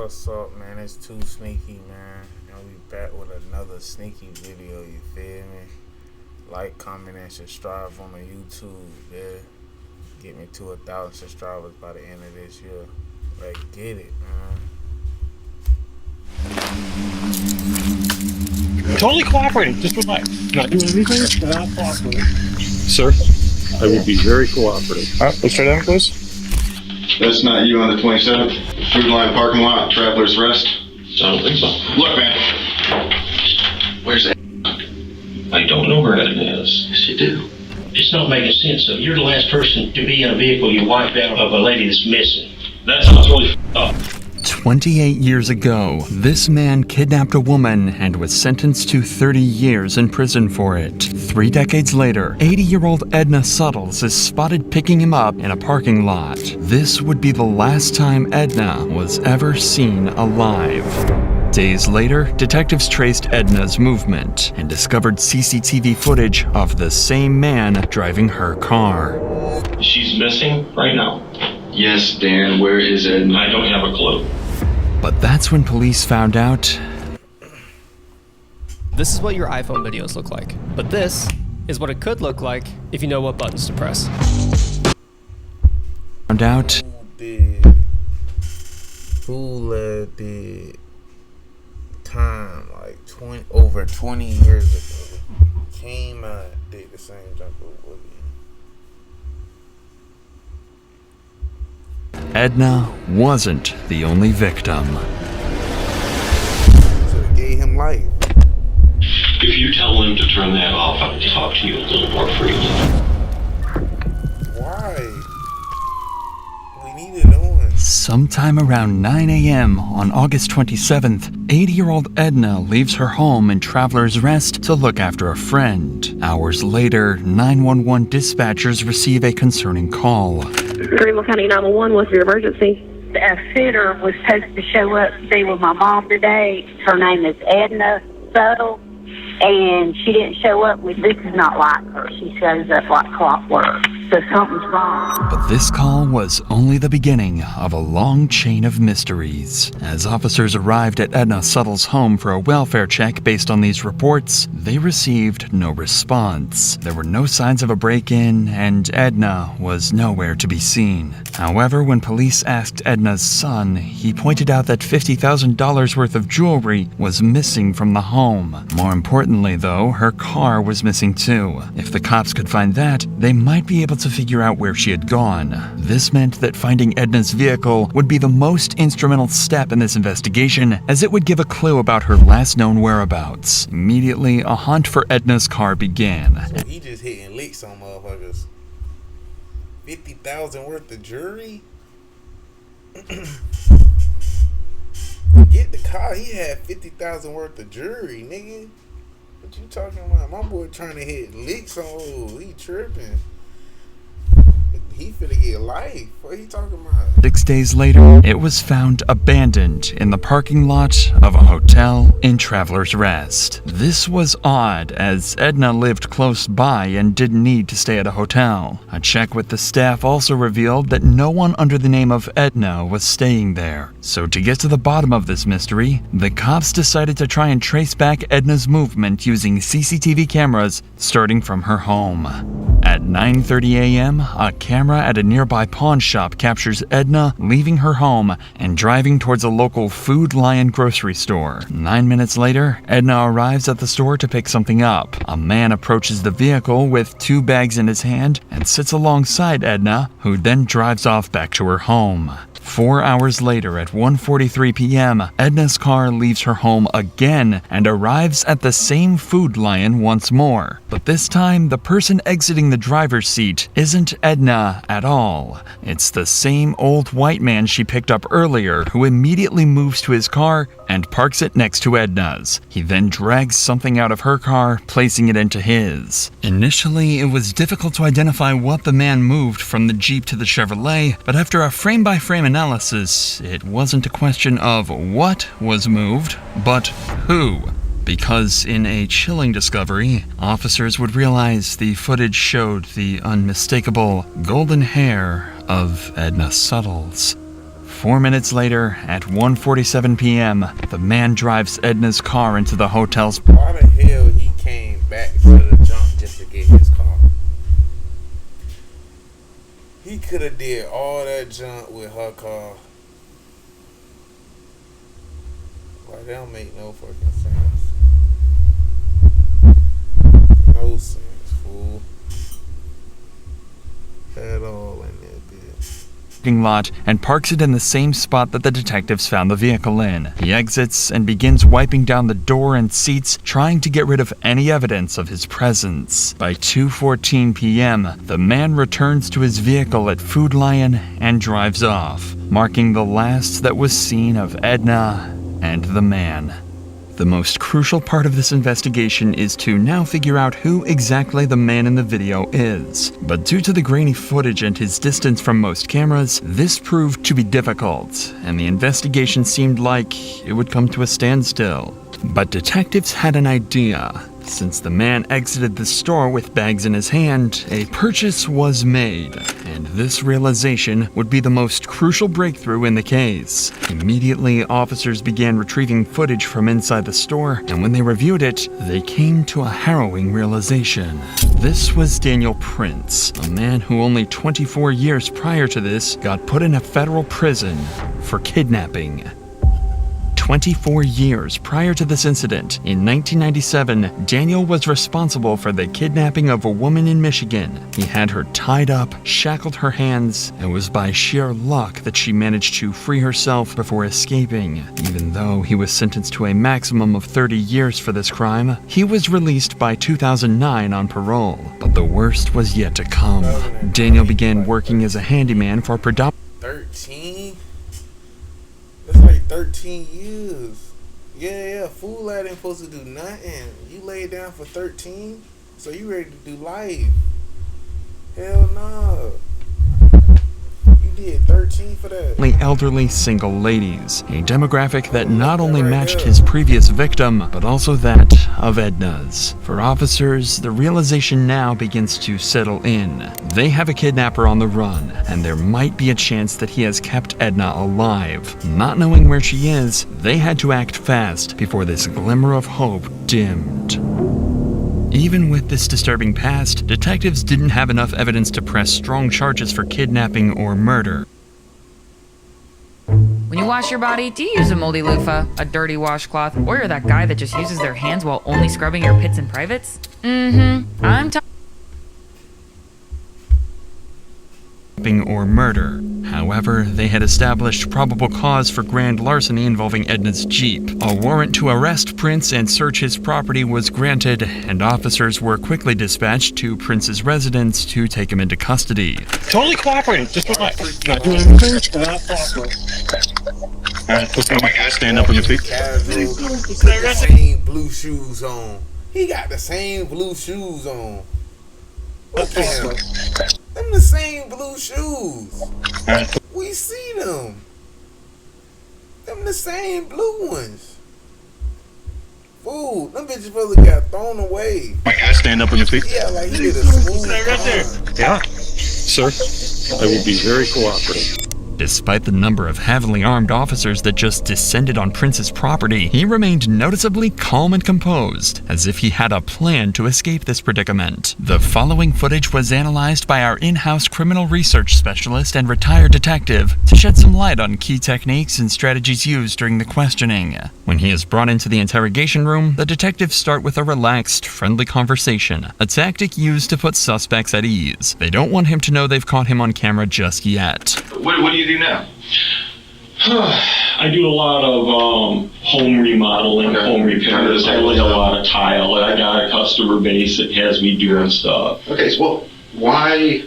What's up, man? It's 2Sneaky, man. And we back with another sneaky video, you feel me? Like, comment, and subscribe on the YouTube, yeah. Get me to 1,000 subscribers by the end of this year. Like, get it, man. Totally cooperating, just relax. Not doing anything, but I'll cooperate. Sir, I will be very cooperative. Alright, let's try that, please. That's not you on the 27th? Food line parking lot, Traveler's Rest? I don't think so. Look, man. Where's that? I don't know where Edna is. Yes, you do. It's not making sense. So you're the last person to be in a vehicle you wiped out of a lady that's missing. That sounds really up. 28 years ago, this man kidnapped a woman and was sentenced to 30 years in prison for it. 3 decades later, 80-year-old Edna Suttles is spotted picking him up in a parking lot. This would be the last time Edna was ever seen alive. Days later, detectives traced Edna's movement and discovered CCTV footage of the same man driving her car. She's missing right now. Yes, Dan, where is Edna? I don't have a clue. But that's when police found out This is what your iPhone videos look like, but this is what it could look like if you know what buttons to press. Who let the time, like over 20 years ago, came out, did the same jump over again. Edna wasn't the only victim. So they gave him life. If you tell him to turn that off, I can talk to you a little more freely. Why? We need it on. Sometime around 9 a.m. on August 27th, 80-year-old Edna leaves her home in Traveler's Rest to look after a friend. Hours later, 911 dispatchers receive a concerning call. Greenville County 911, what's your emergency? A sitter was supposed to show up to be with my mom today. Her name is Edna Suttles, and she didn't show up. This is not like her. She shows up like clockwork. So something's wrong. But this call was only the beginning of a long chain of mysteries. As officers arrived at Edna Suttles' home for a welfare check based on these reports, they received no response. There were no signs of a break-in, and Edna was nowhere to be seen. However, when police asked Edna's son, he pointed out that $50,000 worth of jewelry was missing from the home. More importantly, though, her car was missing too. If the cops could find that, they might be able to figure out where she had gone. This meant that finding Edna's vehicle would be the most instrumental step in this investigation, as it would give a clue about her last known whereabouts. Immediately, a hunt for Edna's car began. So he just hitting licks on motherfuckers. 50,000 worth of jewelry? Get the car, he had 50,000 worth of jewelry, nigga. What you talking about? My boy trying to hit licks on, he tripping. He finna get life. What he talking about? 6 days later, it was found abandoned in the parking lot of a hotel in Traveler's Rest. This was odd, as Edna lived close by and didn't need to stay at a hotel. A check with the staff also revealed that no one under the name of Edna was staying there. So to get to the bottom of this mystery, the cops decided to try and trace back Edna's movement using CCTV cameras starting from her home. At 9:30 a.m., a camera at a nearby pawn shop captures Edna leaving her home and driving towards a local Food Lion grocery store. 9 minutes later, Edna arrives at the store to pick something up. A man approaches the vehicle with 2 bags in his hand and sits alongside Edna, who then drives off back to her home. 4 hours later, at 1:43 p.m., Edna's car leaves her home again and arrives at the same Food Lion once more. But this time, the person exiting the driver's seat isn't Edna at all. It's the same old white man she picked up earlier, who immediately moves to his car and parks it next to Edna's. He then drags something out of her car, placing it into his. Initially, it was difficult to identify what the man moved from the Jeep to the Chevrolet, but after a frame-by-frame analysis, it wasn't a question of what was moved, but who. Because in a chilling discovery, officers would realize the footage showed the unmistakable golden hair of Edna Suttles. 4 minutes later, at 1:47 p.m., the man drives Edna's car into the hotel's. Why the hell he came back to the jump just to get his car? He could have did all that junk with her car. Like, that don't make no fucking sense. No sense, fool. At all in that bitch. Parking lot and parks it in the same spot that the detectives found the vehicle in. He exits and begins wiping down the door and seats, trying to get rid of any evidence of his presence. By 2:14 p.m., the man returns to his vehicle at Food Lion and drives off, marking the last that was seen of Edna and the man. The most crucial part of this investigation is to now figure out who exactly the man in the video is. But due to the grainy footage and his distance from most cameras, this proved to be difficult, and the investigation seemed like it would come to a standstill. But detectives had an idea. Since the man exited the store with bags in his hand, a purchase was made, and this realization would be the most crucial breakthrough in the case. Immediately, officers began retrieving footage from inside the store, and when they reviewed it, they came to a harrowing realization. This was Daniel Prince, a man who only 24 years prior to this got put in a federal prison for kidnapping. 24 years prior to this incident, in 1997, Daniel was responsible for the kidnapping of a woman in Michigan. He had her tied up, shackled her hands, and it was by sheer luck that she managed to free herself before escaping. Even though he was sentenced to a maximum of 30 years for this crime, he was released by 2009 on parole. But the worst was yet to come. Daniel began working as a handyman for 13? That's like 13 years. Yeah, fool lad ain't supposed to do nothing. You laid down for 13? So you ready to do life? Hell no. You did 13 for that. elderly single ladies, a demographic that not only matched his previous victim, but also that of Edna's. For officers, the realization now begins to settle in. They have a kidnapper on the run, and there might be a chance that he has kept Edna alive. Not knowing where she is, they had to act fast before this glimmer of hope dimmed. Even with this disturbing past, detectives didn't have enough evidence to press strong charges for kidnapping or murder. When you wash your body, do you use a moldy loofah, a dirty washcloth, or you're that guy that just uses their hands while only scrubbing your pits and privates? I'm talking or murder. However, they had established probable cause for grand larceny involving Edna's Jeep. A warrant to arrest Prince and search his property was granted, and officers were quickly dispatched to Prince's residence to take him into custody. Totally cooperating, just relax. Not doing anything, not cooperating. Alright, let's go, my guy. Stand up on your feet. Casual, put the same blue shoes on. He got the same blue shoes on. Look at him. Them the same blue shoes. We see them. Them the same blue ones. Fool, them bitches supposed to got thrown away. My guy, stand up on your feet. Yeah, like he did a smooth Yeah. Sir, I will be very cooperative. Despite the number of heavily armed officers that just descended on Prince's property, he remained noticeably calm and composed, as if he had a plan to escape this predicament. The following footage was analyzed by our in-house criminal research specialist and retired detective to shed some light on key techniques and strategies used during the questioning. When he is brought into the interrogation room, the detectives start with a relaxed, friendly conversation, a tactic used to put suspects at ease. They don't want him to know they've caught him on camera just yet. What do you do now? I do a lot of home remodeling, home repairs. I lay a lot of tile. I got a customer base that has me doing stuff. Okay, so why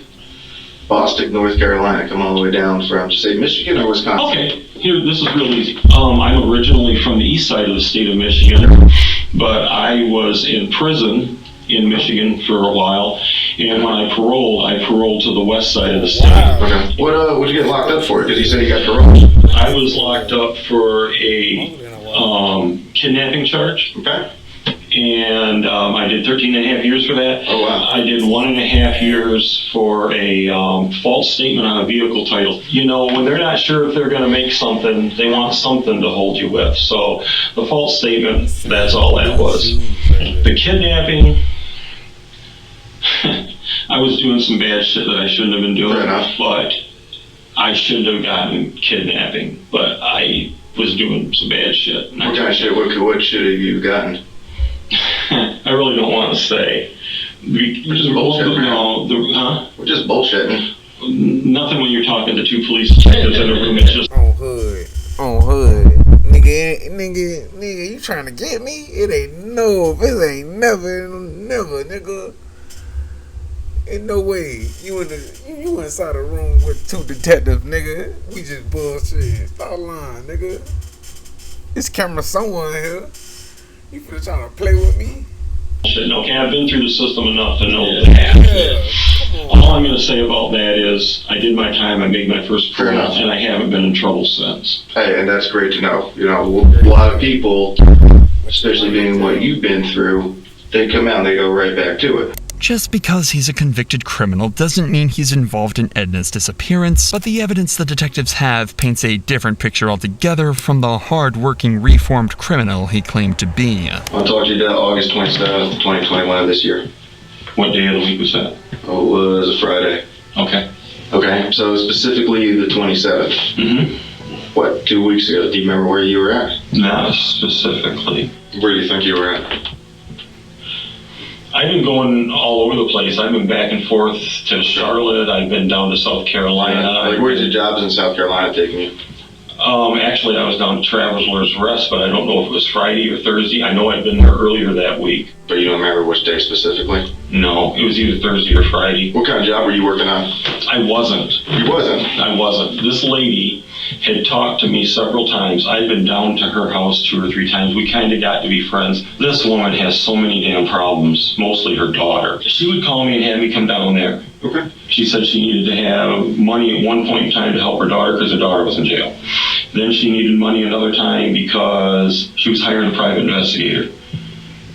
Boston, North Carolina, come all the way down from, say, Michigan or Wisconsin? Okay, here, this is real easy. I'm originally from the east side of the state of Michigan, but I was in prison in Michigan for a while, and when I paroled to the west side of the state. Okay. What did you get locked up for? Because you said you got paroled. I was locked up for a kidnapping charge. Okay. and I did 13 and a half years for that. Oh, wow. I did 1.5 years for a false statement on a vehicle title. You know, when they're not sure if they're going to make something, they want something to hold you with. So the false statement, that's all that was. The kidnapping, I was doing some bad shit that I shouldn't have been doing, but I shouldn't have gotten kidnapping, but I was doing some bad shit. What kind of shit? What shit have you gotten? I really don't want to say. We're just bullshitting. We're just bullshitting. Nothing when you're talking to two police detectives in a room. It's just on hood. Nigga, you trying to get me? It ain't never, nigga. Ain't no way. You inside a room with two detectives, nigga. We just bullshit. Stop lying, nigga. This camera somewhere in here. You finna try to play with me? shit. Okay, I've been through the system enough to know that. All I'm going to say about that is I did my time, I made my first parole, and I haven't been in trouble since. Hey, and that's great to know. You know, a lot of people, especially being what you've been through, they come out and they go right back to it. Just because he's a convicted criminal doesn't mean he's involved in Edna's disappearance, but the evidence the detectives have paints a different picture altogether from the hard-working, reformed criminal he claimed to be. I'll talk to you about August 27th, 2021 of this year. What day of the week was that? Oh, it was a Friday. Okay. Okay, so specifically the 27th. Mm-hmm. What, 2 weeks ago? Do you remember where you were at? Not specifically. Where do you think you were at? I've been going all over the place. I've been back and forth to Charlotte. I've been down to South Carolina. Like, where's your jobs in South Carolina taking you? Actually, I was down to Travelers Rest, but I don't know if it was Friday or Thursday. I know I'd been there earlier that week. But you don't remember which day specifically? No, it was either Thursday or Friday. What kind of job were you working on? I wasn't. You wasn't? I wasn't. This lady had talked to me several times. I'd been down to her house 2 or 3 times. We kind of got to be friends. This woman has so many damn problems, mostly her daughter. She would call me and have me come down there. Okay. She said she needed to have money at one point in time to help her daughter because her daughter was in jail. Then she needed money another time because she was hiring a private investigator.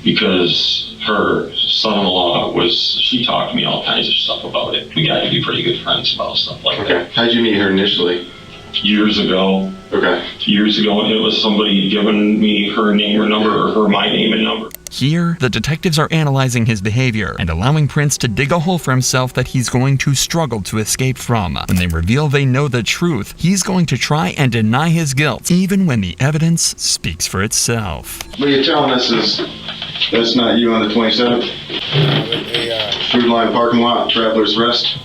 Because her son-in-law she talked to me all kinds of stuff about it. We got to be pretty good friends about stuff like that. Okay. How'd you meet her initially? Years ago. Okay. Years ago, it was somebody giving me her name or number, or my name and number. Here, the detectives are analyzing his behavior and allowing Prince to dig a hole for himself that he's going to struggle to escape from. When they reveal they know the truth, he's going to try and deny his guilt, even when the evidence speaks for itself. What you're telling us is that's not you on the 27th? Food line parking lot, Travelers Rest?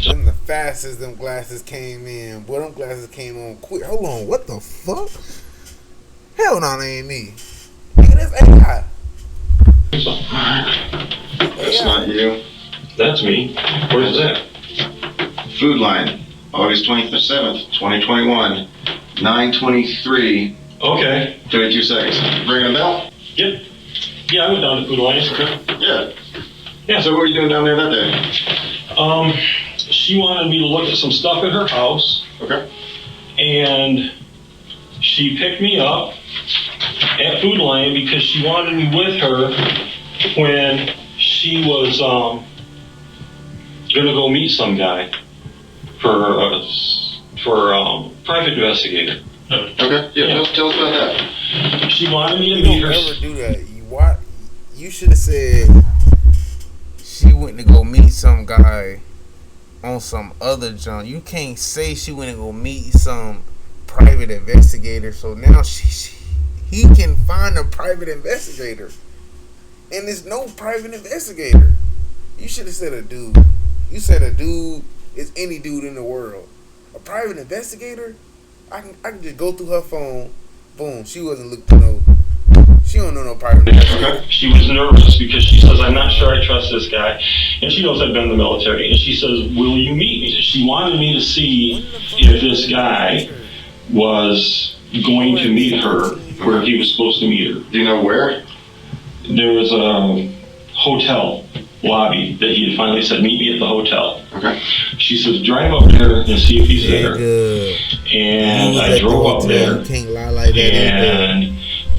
Them the fastest them glasses came in. Boy, them glasses came on quick. Hold on, what the fuck? Hell no, that ain't me. Nigga, that's AI. That's not you. That's me. Where's that? Food line, August 27th, 2021, 9:23. Okay. 22 seconds. Ringing a bell? Yep. Yeah, I went down to Food Alliance. Yeah. Yeah. So what were you doing down there that day? She wanted me to look at some stuff at her house. Okay. And she picked me up at Food Lion because she wanted me with her when she was gonna go meet some guy for private investigator. Okay. Yeah. Tell us about that. She wanted me to You meet don't her. ever do that. You should have said she went to go meet some guy on some other junk. You can't say she went to go meet some private investigator. So now he can find a private investigator, and there's no private investigator. You should have said a dude. You said a dude is any dude in the world. A private investigator? I can just go through her phone. Boom. She wasn't looking to know. She don't know no private investigator. She was nervous because she says, I'm not sure I trust this guy. And she knows I've been in the military. And she says, will you meet me? She wanted me to see if this guy was going to meet her where he was supposed to meet her. Do you know where? There was a hotel lobby that he had finally said, meet me at the hotel. Okay. She says, drive up there and see if he's there. And I drove up there. You can't lie like that. And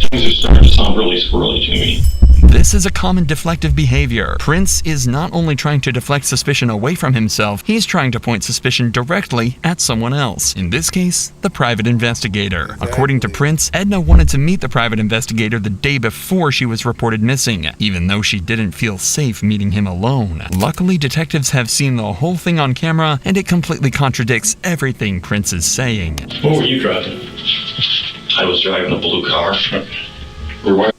Things are starting to sound really squirrely to me. This is a common deflective behavior. Prince is not only trying to deflect suspicion away from himself, he's trying to point suspicion directly at someone else. In this case, the private investigator. Exactly. According to Prince, Edna wanted to meet the private investigator the day before she was reported missing, even though she didn't feel safe meeting him alone. Luckily, detectives have seen the whole thing on camera, and it completely contradicts everything Prince is saying. What were you driving? I was driving a blue car. Your wife?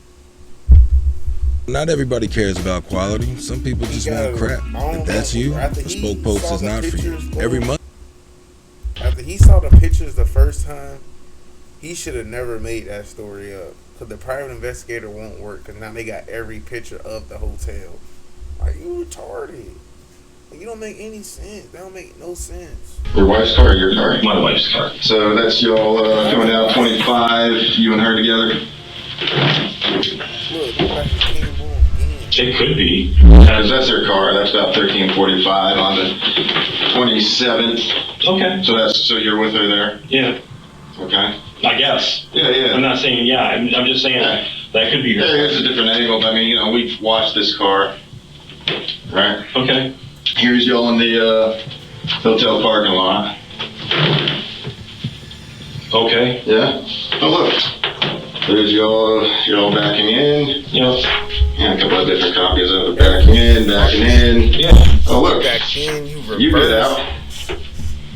Not everybody cares about quality. Some people just want crap. If that's you, the Spoke Post is not for you. Every month. After he saw the pictures the first time, he should have never made that story up. Because the private investigator won't work. Because now they got every picture of the hotel. Like, you retarded. Like, you don't make any sense. That don't make no sense. Your wife's car or your car? My wife's car. So that's y'all coming down 25, you and her together? Look, the fact he came on again. It could be. Because that's her car. That's about 1345 on the 27th. Okay. So you're with her there? Yeah. Okay. I guess. Yeah. I'm not saying yeah. I'm just saying that could be your Yeah, car. it's a different angle. But I mean, we've watched this car, right? Okay. Here's y'all in the hotel parking lot. Okay. Yeah. Oh look, there's y'all backing in. Yeah. Yeah, a couple of different copies of it. Backing in. Yeah. Oh look, Back in, you get out.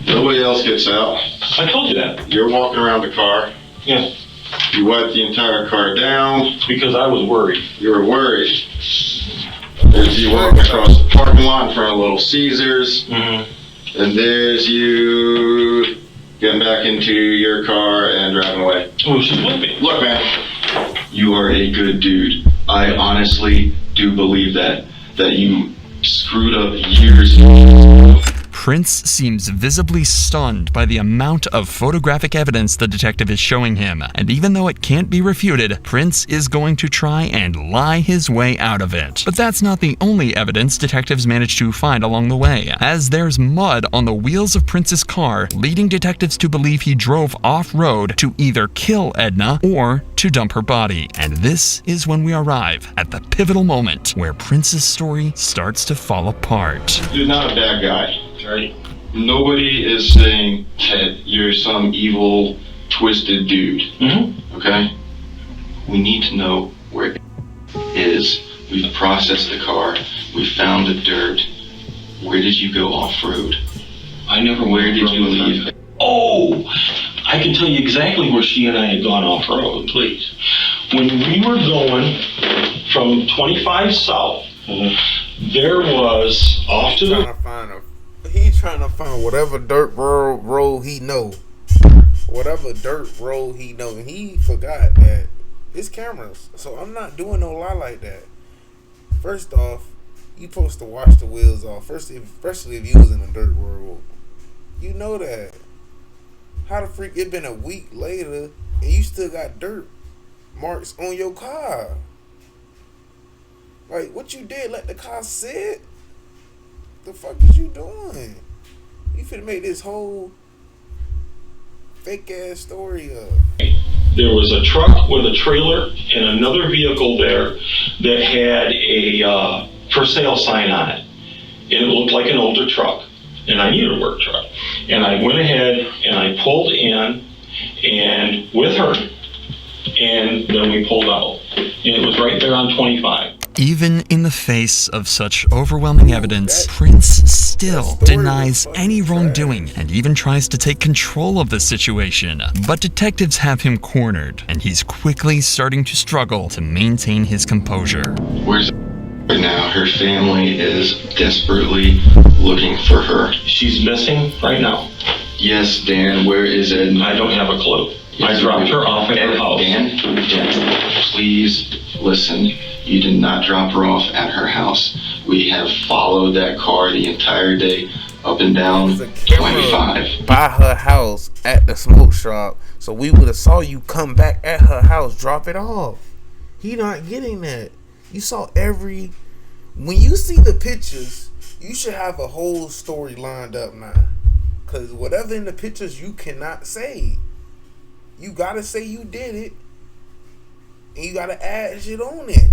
Nobody else gets out. I told you that. You're walking around the car. Yeah. You wipe the entire car down. Because I was worried. You were worried. There's you walking across the parking lot in front of Little Caesars. Mm-hmm. And there's you getting back into your car and driving away. Oh, she's with me. Look, man. You are a good dude. I honestly do believe that you screwed up years. Prince seems visibly stunned by the amount of photographic evidence the detective is showing him, and even though it can't be refuted, Prince is going to try and lie his way out of it. But that's not the only evidence detectives manage to find along the way, as there's mud on the wheels of Prince's car, leading detectives to believe he drove off-road to either kill Edna or to dump her body. And this is when we arrive at the pivotal moment where Prince's story starts to fall apart. You're not a bad guy. Right. Nobody is saying that you're some evil, twisted dude. Mm-hmm. Okay? We need to know where it is. We've processed the car. We found the dirt. Where did you go off-road? I never went Where did you off-road. leave? Oh, I can tell you exactly where she and I had gone off-road, please. When we were going from 25 south, there was off to the... He's trying to find whatever dirt road he know. Whatever dirt road he know. And he forgot that it's cameras. So I'm not doing no lie like that. First off, you supposed to wash the wheels off. Especially if you was in a dirt road. You know that. How the freak it been a week later and you still got dirt marks on your car? Like, what you did? Let the car sit? The fuck is you doing? You finna make this whole fake ass story up. There was a truck with a trailer and another vehicle there that had a for sale sign on it. And it looked like an older truck. And I needed a work truck. And I went ahead and I pulled in and with her. And then we pulled out. And it was right there on 25. Even in the face of such overwhelming evidence, Prince still denies any wrongdoing and even tries to take control of the situation. But detectives have him cornered, and he's quickly starting to struggle to maintain his composure. Where's right now? Her family is desperately looking for her. She's missing right now. Yes, Dan, where is Ed? I don't have a clue. Yes, I dropped her off at her house. Dan, please listen. You did not drop her off at her house. We have followed that car the entire day, up and down 25. By her house at the smoke shop, so we would have saw you come back at her house, drop it off. He not getting that. You saw every... When you see the pictures, you should have a whole story lined up now. Because whatever in the pictures, you cannot say. You gotta say you did it. and you gotta add shit on it.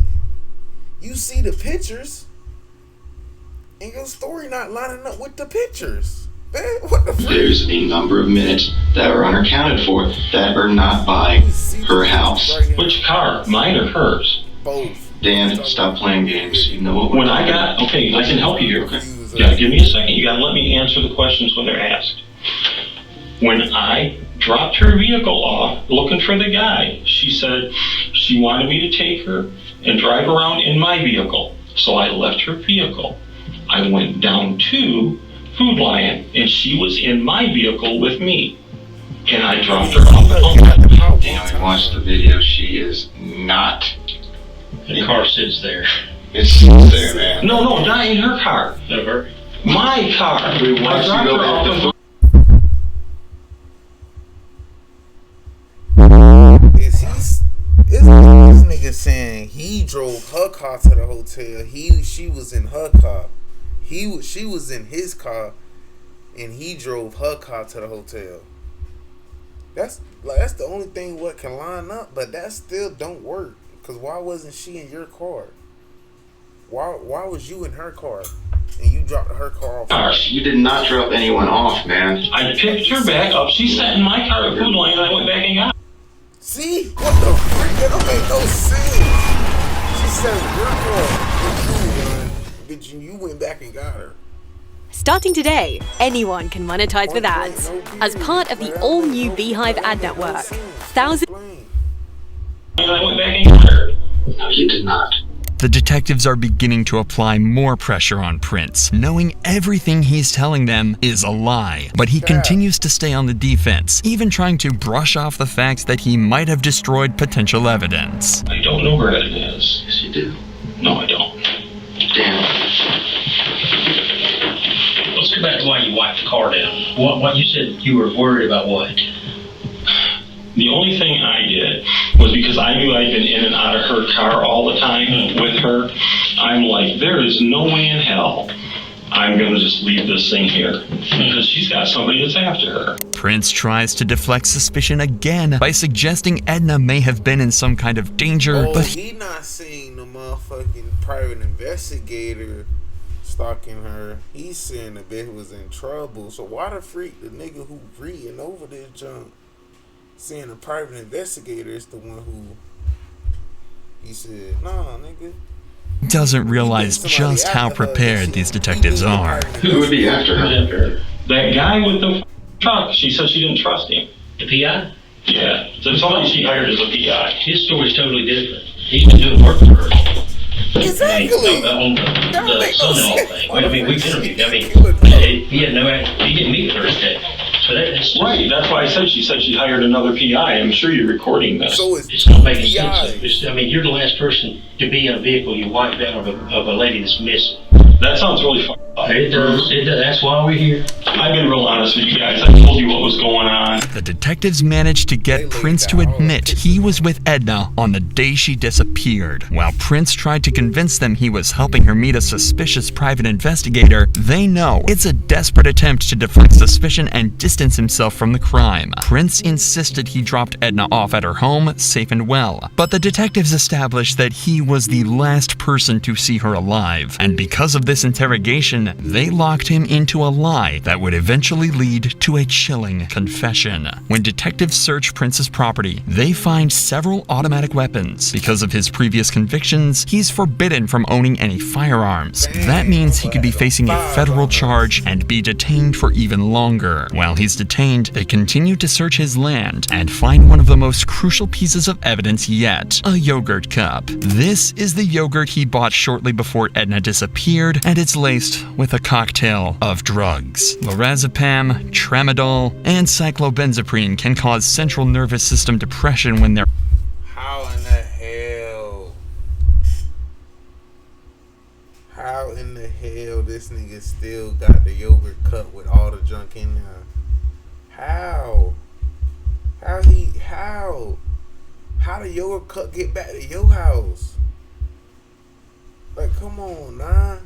You see the pictures, and your story not lining up with the pictures. Man, what the fuck? There's a number of minutes that are unaccounted for that are not by her house. Which car? Mine or hers? Both. Dan, stop playing games. You know what When I got, okay, I can help you here. Okay. Yeah, give me a second. You gotta let me answer the questions when they're asked. When I dropped her vehicle off looking for the guy, she said she wanted me to take her and drive around in my vehicle. So I left her vehicle. I went down to Food Lion, and she was in my vehicle with me. And I dropped her off at home. Dan, I watched the video. She is not. The car sits there. It sits there, man. No, not in her car. No, her. My car. We watched you go back to Is this nigga saying he drove her car to the hotel? She was in her car. She was in his car, and he drove her car to the hotel. That's the only thing what can line up, but that still don't work. Cause why wasn't she in your car? Why was you in her car, and you dropped her car off? Gosh, you did not drop anyone off, man. I picked her back up. She sat in my car at Food Lion, and I went back and got her. See? What the freak? That don't make no sense. She said your car, you went back and got her. Starting today, anyone can monetize with ads. As part of the all-new Beehive ad network, thousands... And I went back and got her. No, you did not. The detectives are beginning to apply more pressure on Prince, knowing everything he's telling them is a lie. But he continues to stay on the defense, even trying to brush off the fact that he might have destroyed potential evidence. I don't know where it is. Yes, you do. No, I don't. Dan. Let's go back to why you wiped the car down. What you said you were worried about what? The only thing I did was because I knew I'd been in and out of her car all the time with her. I'm like, there is no way in hell I'm going to just leave this thing here because she's got somebody that's after her. Prince tries to deflect suspicion again by suggesting Edna may have been in some kind of danger, but he not seeing the motherfucking private investigator stalking her. He's saying the bitch was in trouble. So why the freak the nigga who reading over this junk saying the private investigator is the one who he said, nah, nigga. Doesn't realize just how prepared these detectives are. Who would be after her? That guy with the truck. She said she didn't trust him. The PI? Yeah. So somebody she hired as a PI. His story's totally different. He's been doing work for her. Exactly. On the son-in-law thing. I mean, we interviewed. I mean, he didn't meet with her today. So that's right. That's why I said she hired another PI. I'm sure you're recording this. So it's not making sense. I mean, you're the last person to be in a vehicle you wiped out of a lady that's missing. That sounds really fun. It does. That's why we're here. I've been real honest with you guys. I told you what was going on. The detectives managed to get Prince to admit he was with Edna on the day she disappeared. While Prince tried to convince them he was helping her meet a suspicious private investigator, they know it's a desperate attempt to deflect suspicion and distance himself from the crime. Prince insisted he dropped Edna off at her home, safe and well. But the detectives established that he was the last person to see her alive, and because of this interrogation, they locked him into a lie that would eventually lead to a chilling confession. When detectives search Prince's property, they find several automatic weapons. Because of his previous convictions, he's forbidden from owning any firearms. That means he could be facing a federal charge and be detained for even longer. While he's detained, they continue to search his land and find one of the most crucial pieces of evidence yet, a yogurt cup. This is the yogurt he bought shortly before Edna disappeared, and it's laced with a cocktail of drugs. Lorazepam, tramadol, and cyclobenzaprine can cause central nervous system depression when they're... How in the hell? How in the hell this nigga still got the yogurt cup with all the junk in there? How? How the yogurt cup get back to your house? Like, come on, nah.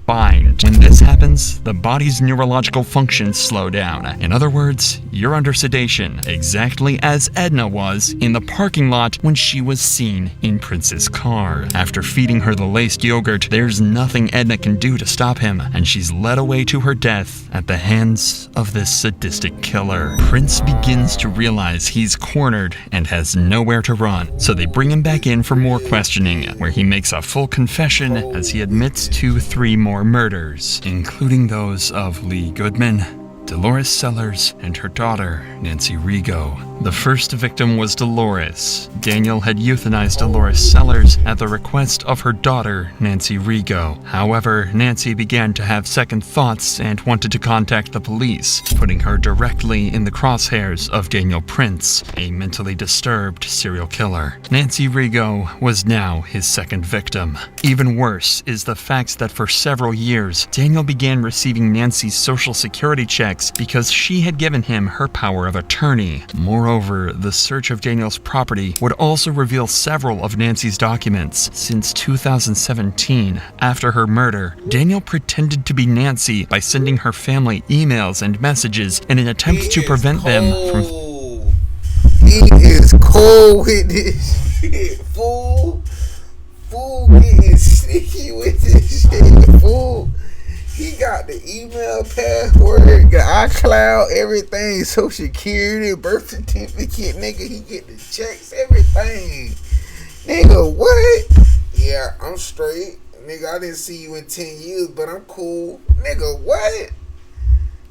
bind. When this happens, the body's neurological functions slow down. In other words, you're under sedation, exactly as Edna was in the parking lot when she was seen in Prince's car. After feeding her the laced yogurt, there's nothing Edna can do to stop him, and she's led away to her death at the hands of this sadistic killer. Prince begins to realize he's cornered and has nowhere to run, so they bring him back in for more questioning, where he makes a full confession as he admits to 3 more murders, including those of Lee Goodman, Dolores Sellers, and her daughter, Nancy Rigo. The first victim was Dolores. Daniel had euthanized Dolores Sellers at the request of her daughter, Nancy Rigo. However, Nancy began to have second thoughts and wanted to contact the police, putting her directly in the crosshairs of Daniel Prince, a mentally disturbed serial killer. Nancy Rigo was now his second victim. Even worse is the fact that for several years, Daniel began receiving Nancy's social security checks because she had given him her power of attorney. Moreover, the search of Daniel's property would also reveal several of Nancy's documents. Since 2017, after her murder, Daniel pretended to be Nancy by sending her family emails and messages in an attempt to prevent them from... He is cold with this shit, fool. Fool getting sneaky with this shit, fool. He got the email password, got iCloud, everything, social security, birth certificate, nigga. He get the checks, everything. Nigga, what? Yeah, I'm straight. Nigga, I didn't see you in 10 years, but I'm cool. Nigga, what?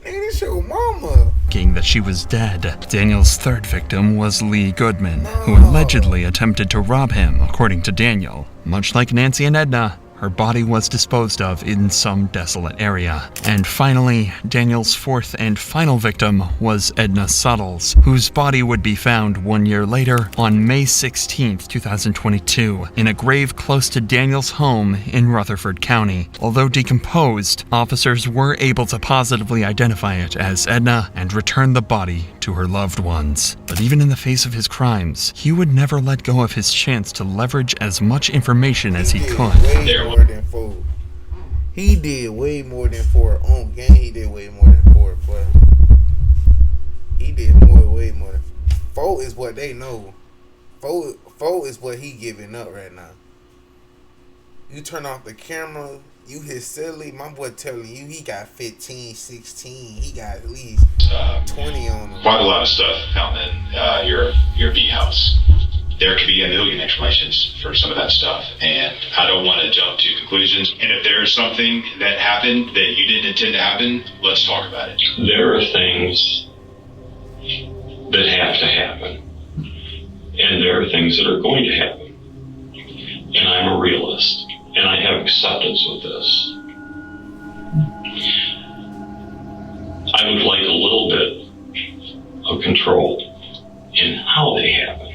Nigga, this your mama. That she was dead. Daniel's third victim was Lee Goodman, who allegedly attempted to rob him, according to Daniel. Much like Nancy and Edna, her body was disposed of in some desolate area. And finally, Daniel's fourth and final victim was Edna Suttles, whose body would be found 1 year later on May 16, 2022, in a grave close to Daniel's home in Rutherford County. Although decomposed, officers were able to positively identify it as Edna and return the body to her loved ones. But even in the face of his crimes, he would never let go of his chance to leverage as much information as he could. More than 4. He did way more than 4 on game. He did way more than 4, but he did way more than 4 is what they know. 4 is what he giving up right now. You turn off the camera, you hit silly. My boy telling you he got 15, 16. He got at least 20 on him. Quite a lot of stuff out in your B house. There could be a million explanations for some of that stuff, and I don't want to jump to conclusions. And if there's something that happened that you didn't intend to happen, let's talk about it. There are things that have to happen, and there are things that are going to happen. And I'm a realist, and I have acceptance with this. I would like a little bit of control in how they happen.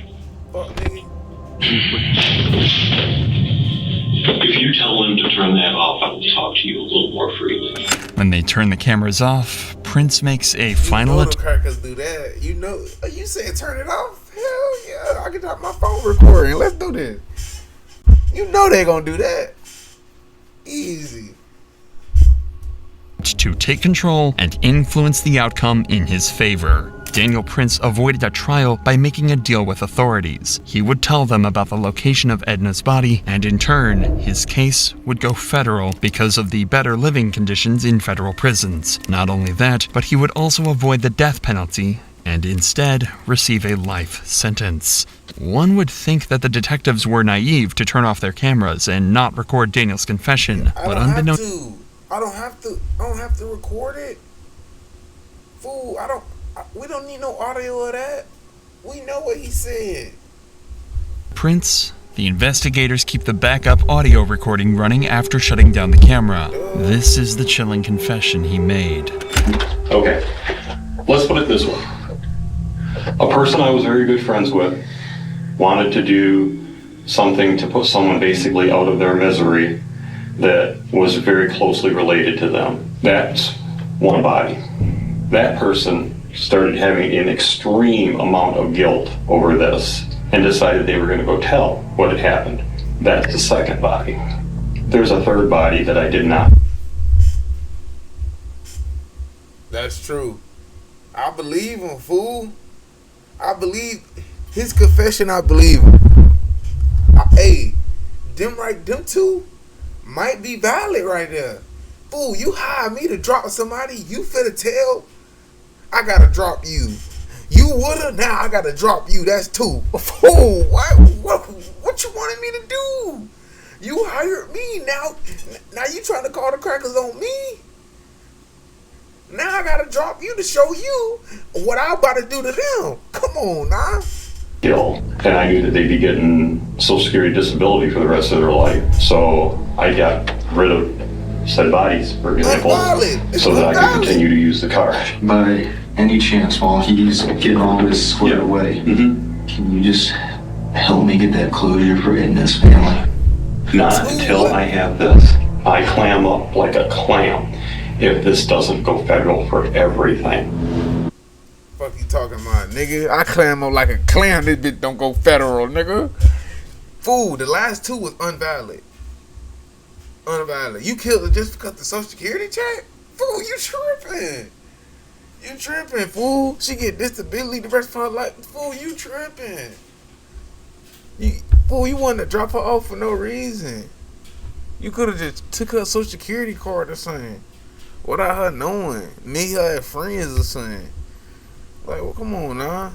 If you tell them to turn that off, I will talk to you a little more freely. When they turn the cameras off, Prince makes a final attempt. Crackers do that. You know, you said turn it off? Hell yeah, I can drop my phone recording. Let's do this. You know they gonna do that. Easy. To take control and influence the outcome in his favor. Daniel Prince avoided a trial by making a deal with authorities. He would tell them about the location of Edna's body, and in turn, his case would go federal because of the better living conditions in federal prisons. Not only that, but he would also avoid the death penalty and instead receive a life sentence. One would think that the detectives were naive to turn off their cameras and not record Daniel's confession, but unbeknownst... I don't have to record it. Fool, we don't need no audio of that. We know what he said. Prince, the investigators keep the backup audio recording running after shutting down the camera. This is the chilling confession he made. Okay, let's put it this way. A person I was very good friends with wanted to do something to put someone basically out of their misery that was very closely related to them. That's one body. That person started having an extreme amount of guilt over this and decided they were going to go tell what had happened. That's the second body. There's a third body that I did not. That's true. I believe him, fool. I believe his confession. I believe him. Hey, them two might be valid right there. Fool, you hired me to drop somebody. You finna tell I gotta drop you. You woulda, now I gotta drop you. That's two. Fool, what you wanted me to do? You hired me. Now you trying to call the crackers on me? Now I gotta drop you to show you what I'm about to do to them. Come on, nah. And I knew that they'd be getting Social Security disability for the rest of their life. So I got rid of said bodies, for example, so that I could continue to use the car. By any chance, while he's getting all this squared away, can you just help me get that closure for Edna's family? Not until I have this. I clam up like a clam if this doesn't go federal for everything. Fuck you talking about, nigga? I clam up like a clam. This bitch don't go federal, nigga. Fool, the last two was unvalid. Unvalid. You killed her just because the Social Security check? Fool, you tripping. You tripping, fool. She get disability the rest of her life. Fool, you tripping. Fool, you wanted to drop her off for no reason. You could have just took her Social Security card or something without her knowing. Me, her as friends or something. Like, well, come on, nah.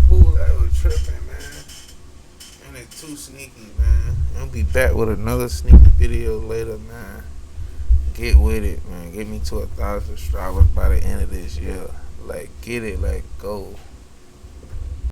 Fool, that was tripping, man. And it's 2Sneaky, man. I'll be back with another sneaky video later, man. Get with it, man. Get me to 1,000 subscribers by the end of this year. Like, get it, like, go.